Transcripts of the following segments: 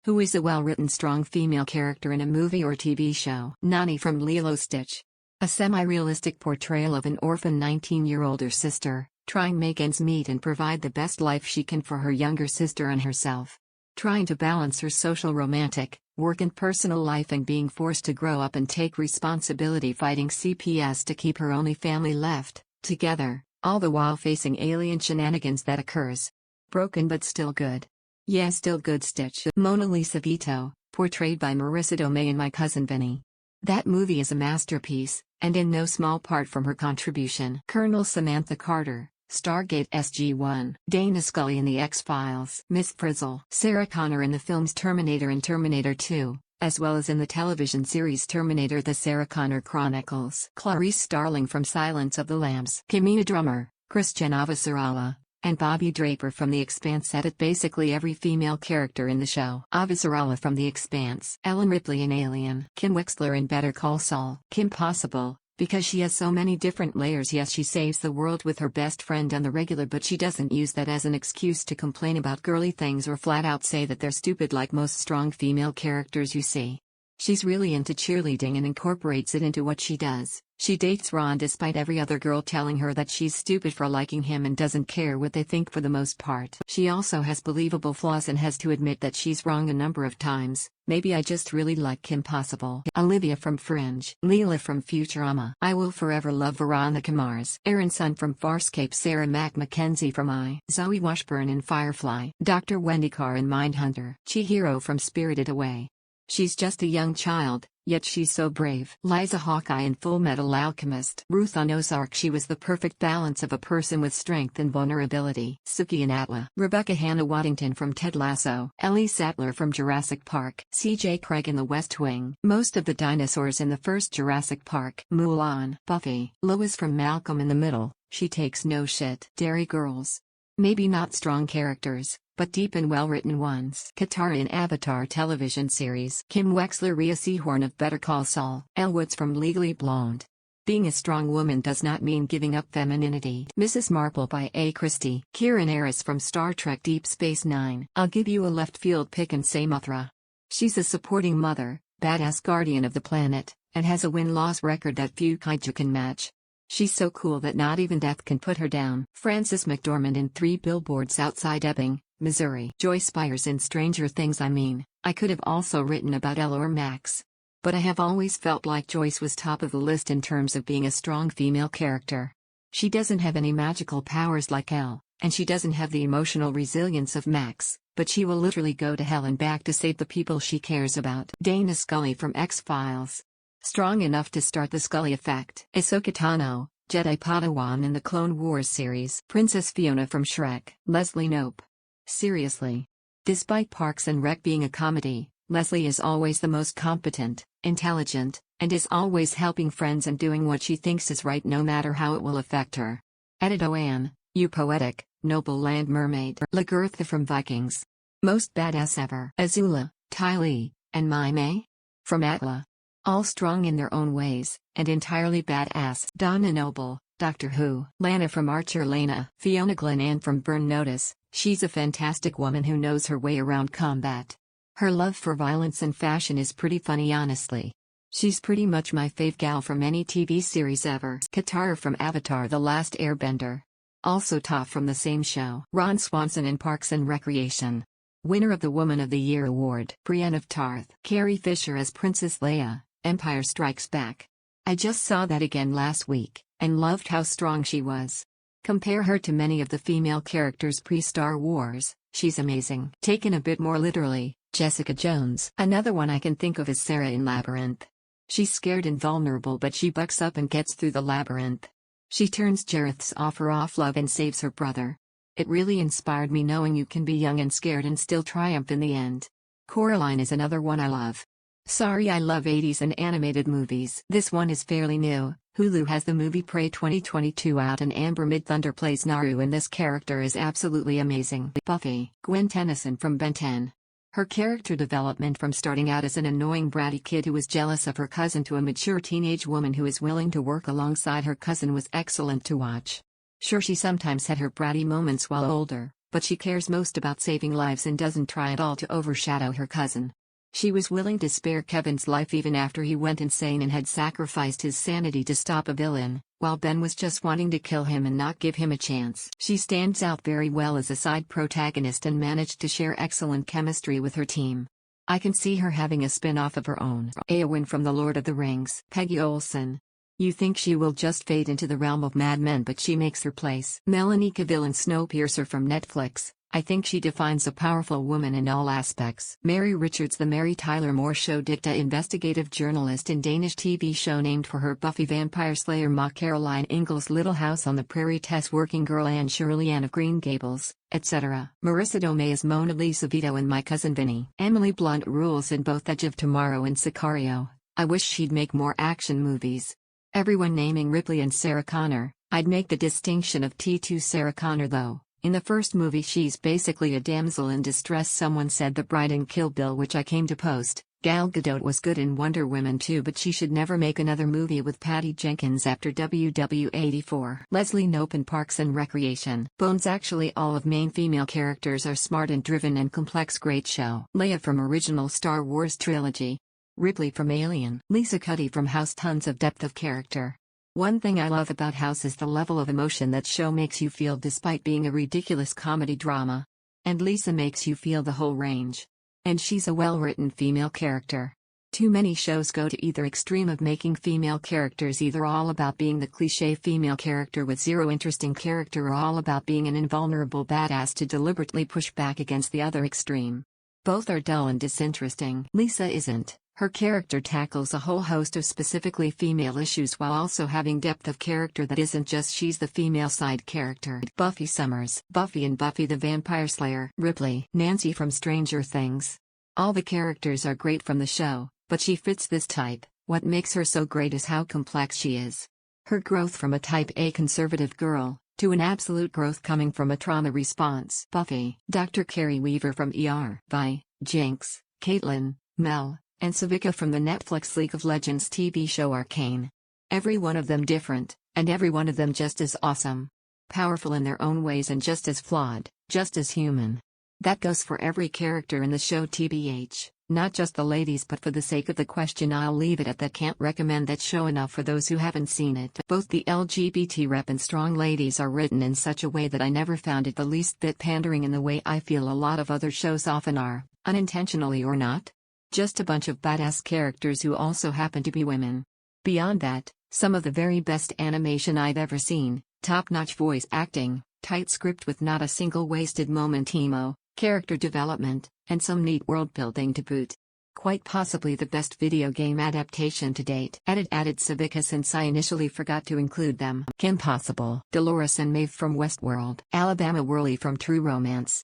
Who is a well-written strong female character in a movie or TV show? Nani from Lilo Stitch. A semi-realistic portrayal of an orphan 19-year-older sister, trying to make ends meet and provide the best life she can for her younger sister and herself. Trying to balance her social romantic, work and personal life and being forced to grow up and take responsibility fighting CPS to keep her only family left, together, all the while facing alien shenanigans that occurs. Broken but still good. Yeah, still good Stitch. Mona Lisa Vito, portrayed by Marissa Tomei and My Cousin Vinny. That movie is a masterpiece, and in no small part from her contribution. Colonel Samantha Carter, Stargate SG-1. Dana Scully in The X-Files. Miss Frizzle. Sarah Connor in the films Terminator and Terminator 2, as well as in the television series Terminator: The Sarah Connor Chronicles. Clarice Starling from Silence of the Lambs. Kimina Drummer, Christian Avasarala, and Bobby Draper from The Expanse edit basically every female character in the show. Avasarala from The Expanse. Ellen Ripley in Alien. Kim Wexler in Better Call Saul. Kim Possible, because she has so many different layers. Yes, she saves the world with her best friend on the regular, but she doesn't use that as an excuse to complain about girly things or flat out say that they're stupid like most strong female characters you see. She's really into cheerleading and incorporates it into what she does. She dates Ron despite every other girl telling her that she's stupid for liking him and doesn't care what they think for the most part. She also has believable flaws and has to admit that she's wrong a number of times. Maybe I just really like Kim Possible. Olivia from Fringe. Leela from Futurama. I will forever love Veronica Mars. Erin Sun from Farscape. Sarah Mackenzie from I. Zoe Washburn in Firefly. Dr. Wendy Carr in Mindhunter. Chihiro from Spirited Away. She's just a young child, yet she's so brave. Liza Hawkeye in Full Metal Alchemist. Ruth on Ozark. She was the perfect balance of a person with strength and vulnerability. Suki in Atla. Rebecca Hannah Waddington from Ted Lasso. Ellie Sattler from Jurassic Park. C.J. Craig in The West Wing. Most of the dinosaurs in the first Jurassic Park. Mulan. Buffy. Lois from Malcolm in the Middle. She takes no shit. Dairy Girls. Maybe not strong characters, but deep and well-written ones. Katara in Avatar television series. Kim Wexler. Rhea Seehorn of Better Call Saul. Elle Woods from Legally Blonde. Being a strong woman does not mean giving up femininity. Mrs. Marple by A. Christie. Kieran Eris from Star Trek Deep Space Nine. I'll give you a left field pick and say Mothra. She's a supporting mother, badass guardian of the planet, and has a win-loss record that few kaiju can match. She's so cool that not even death can put her down. Frances McDormand in 3 Billboards Outside Ebbing, Missouri. Joyce Spires in Stranger Things. I could have also written about Ella or Max. But I have always felt like Joyce was top of the list in terms of being a strong female character. She doesn't have any magical powers like Elle, and she doesn't have the emotional resilience of Max, but she will literally go to hell and back to save the people she cares about. Dana Scully from X-Files. Strong enough to start the Scully effect. Ahsoka Tano, Jedi Padawan in the Clone Wars series. Princess Fiona from Shrek. Leslie Knope. Seriously. Despite Parks and Rec being a comedy, Leslie is always the most competent, intelligent, and is always helping friends and doing what she thinks is right no matter how it will affect her. Edith Oanne, you poetic, noble land mermaid. Lagertha from Vikings. Most badass ever. Azula, Ty Lee, and Mai Mei? From Atla. All strong in their own ways, and entirely badass. Donna Noble, Doctor Who. Lana from Archer. Lena. Fiona Glenann from Burn Notice. She's a fantastic woman who knows her way around combat. Her love for violence and fashion is pretty funny honestly. She's pretty much my fave gal from any TV series ever. Katara from Avatar: The Last Airbender. Also Toph from the same show. Ron Swanson in Parks and Recreation. Winner of the Woman of the Year award. Brienne of Tarth. Carrie Fisher as Princess Leia, Empire Strikes Back. I just saw that again last week, and loved how strong she was. Compare her to many of the female characters pre-Star Wars, she's amazing. Taken a bit more literally, Jessica Jones. Another one I can think of is Sarah in Labyrinth. She's scared and vulnerable but she bucks up and gets through the labyrinth. She turns Jareth's offer off love and saves her brother. It really inspired me knowing you can be young and scared and still triumph in the end. Coraline is another one I love. Sorry, I love 80s and animated movies. This one is fairly new. Hulu has the movie Prey 2022 out and Amber Midthunder plays Naru and this character is absolutely amazing. Buffy. Gwen Tennyson from Ben 10. Her character development from starting out as an annoying bratty kid who was jealous of her cousin to a mature teenage woman who is willing to work alongside her cousin was excellent to watch. Sure, she sometimes had her bratty moments while older, but she cares most about saving lives and doesn't try at all to overshadow her cousin. She was willing to spare Kevin's life even after he went insane and had sacrificed his sanity to stop a villain, while Ben was just wanting to kill him and not give him a chance. She stands out very well as a side protagonist and managed to share excellent chemistry with her team. I can see her having a spin-off of her own. Eowyn from The Lord of the Rings. Peggy Olsen. You think she will just fade into the realm of Mad Men, but she makes her place. Melanie Cavill Snowpiercer from Netflix. I think she defines a powerful woman in all aspects. Mary Richards, the Mary Tyler Moore Show dicta investigative journalist in Danish TV show named for her Buffy vampire slayer Ma Caroline Ingalls Little House on the Prairie Tess Working Girl Anne Shirley Anne of Green Gables, etc. Marissa Tomei as Mona Lisa Vito and My Cousin Vinny. Emily Blunt rules in both Edge of Tomorrow and Sicario. I wish she'd make more action movies. Everyone naming Ripley and Sarah Connor. I'd make the distinction of T2 Sarah Connor though. In the first movie she's basically a damsel in distress. Someone said The Bride in Kill Bill, which I came to post. Gal Gadot was good in Wonder Woman 2, but she should never make another movie with Patty Jenkins after WW84. Leslie Knope in Parks and Recreation. Bones. Actually all of main female characters are smart and driven and complex. Great show. Leia from original Star Wars trilogy. Ripley from Alien. Lisa Cuddy from House. Tons of depth of character. One thing I love about House is the level of emotion that show makes you feel despite being a ridiculous comedy drama. And Lisa makes you feel the whole range. And she's a well-written female character. Too many shows go to either extreme of making female characters either all about being the cliché female character with zero interesting character or all about being an invulnerable badass to deliberately push back against the other extreme. Both are dull and disinteresting. Lisa isn't. Her character tackles a whole host of specifically female issues while also having depth of character that isn't just she's the female side character. Buffy Summers. Buffy and Buffy the Vampire Slayer. Ripley. Nancy from Stranger Things. All the characters are great from the show, but she fits this type. What makes her so great is how complex she is. Her growth from a type A conservative girl, to an absolute growth coming from a trauma response. Buffy. Dr. Carrie Weaver from ER. Vi, Jinx, Caitlin, Mel, and Savika from the Netflix League of Legends TV show Arcane. Every one of them different, and every one of them just as awesome. Powerful in their own ways and just as flawed, just as human. That goes for every character in the show TBH, not just the ladies, but for the sake of the question I'll leave it at that. Can't recommend that show enough for those who haven't seen it. Both the LGBT rep and strong ladies are written in such a way that I never found it the least bit pandering in the way I feel a lot of other shows often are, unintentionally or not. Just a bunch of badass characters who also happen to be women. Beyond that, some of the very best animation I've ever seen, top-notch voice acting, tight script with not a single wasted moment, emo, character development, and some neat world-building to boot. Quite possibly the best video game adaptation to date. Added Savika since I initially forgot to include them. Kim Possible. Dolores and Maeve from Westworld. Alabama Whirly from True Romance.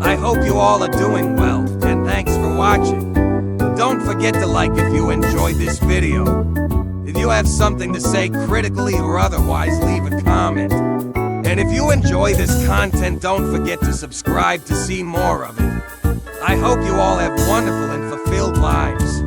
I hope you all are doing well, and thanks for watching. Don't forget to like if you enjoyed this video. If you have something to say critically or otherwise, leave a comment. And if you enjoy this content, don't forget to subscribe to see more of it. I hope you all have wonderful and fulfilled lives.